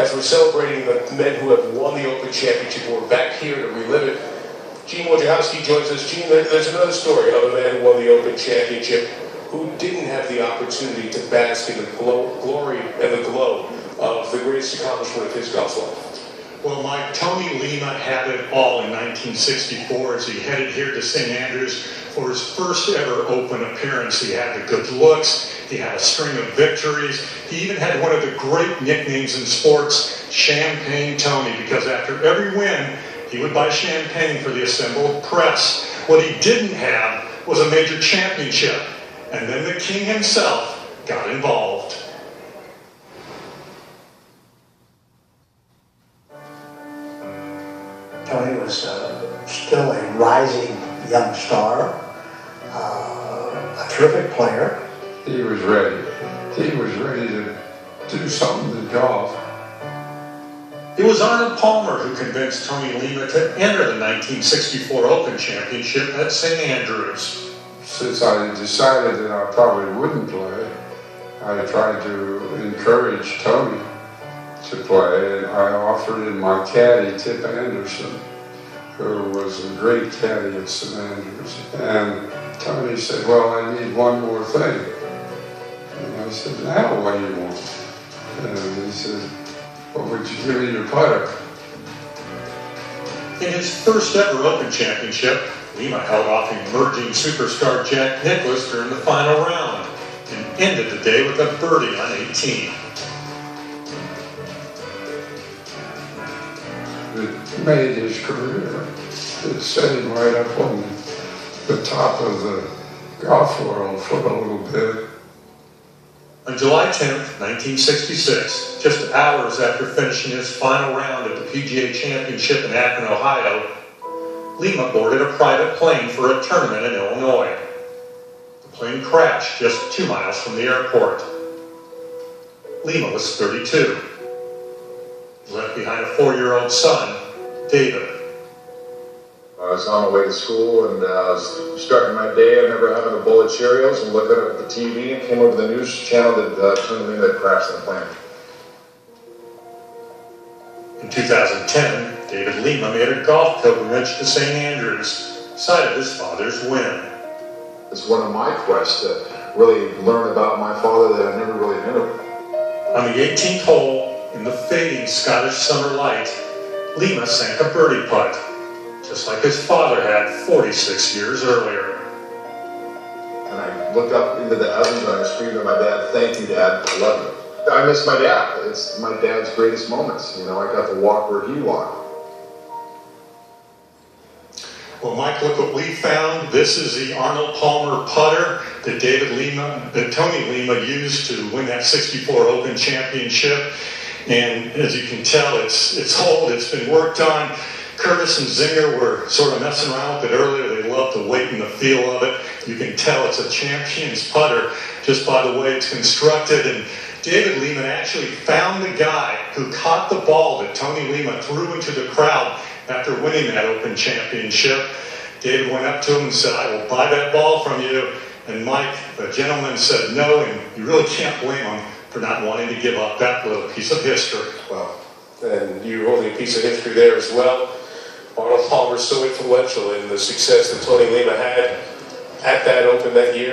as we're celebrating the men who have won the Open Championship. We're back here to relive it. Gene Wojciechowski joins us. Gene, there's another story of a man who won the Open Championship who didn't have the opportunity to bask in the glory and the glow of the greatest accomplishment of his golf life. Well, Mike, Tony Lema had it all in 1964 as he headed here to St.Andrews for his first ever Open appearance. He had the good looks, he had a string of victories, he even had one of the great nicknames in sports, Champagne Tony, because after every win, he would buy champagne for the assembled press. What he didn't have was a major championship, and then the king himself got involved. Tony was still a rising young star, a terrific player. He was ready. He was ready to do something in golf. It was Arnold Palmer who convinced Tony Lema to enter the 1964 Open Championship at St. Andrews. Since I decided that I probably wouldn't play, I tried to encourage Tony to play, and I offered him my caddy, Tip Anderson, who was a great caddy at St. Andrews. And Tony said, well, I need one more thing. And I said, now what do you want? And he said, well, would you give me your putter? In his first ever Open Championship, Lema held off emerging superstar Jack Nicklaus during the final round and ended the day with a birdie on 18. It made his career. It set him right up on the top of the golf world for a little bit. On July 10th, 1966, just hours after finishing his final round at the PGA Championship in Akron, Ohio, Lema boarded a private plane for a tournament in Illinois. The plane crashed just 2 miles from the airport. Lema was 32. He left behind a 4-year-old son, David. I was on my way to school and starting my day. I remember having a bowl of Cheerios and looking up at the TV and came over the news channel that Tony Lema had crashed on the plane. In 2010, David Lema made a golf pilgrimage to St. Andrews, site of his father's win. It's one of my quests to really learn about my father that I never really knew. On the 18th hole, in the fading Scottish summer light, Lema sank a birdie putt, just like his father had 46 years earlier. And I looked up into the heavens and I was screaming to my dad, thank you, Dad, I love you. I miss my dad. It's my dad's greatest moments. You know, I got to walk where he walked. Well, Mike, look what we found. This is the Arnold Palmer putter that Tony Lema used to win that 64 Open Championship. And as you can tell, it's old, it's been worked on. Curtis and Zinger were sort of messing around with it earlier. They love the weight and the feel of it. You can tell it's a champion's putter just by the way it's constructed. And David Lema actually found the guy who caught the ball that Tony Lema threw into the crowd after winning that Open Championship. David went up to him and said, I will buy that ball from you. And Mike, the gentleman, said no, and you really can't blame him for not wanting to give up that little piece of history. Well, and you're holding a piece of history there as well. Arnold Palmer so influential in the success that Tony Lema had at that Open that year.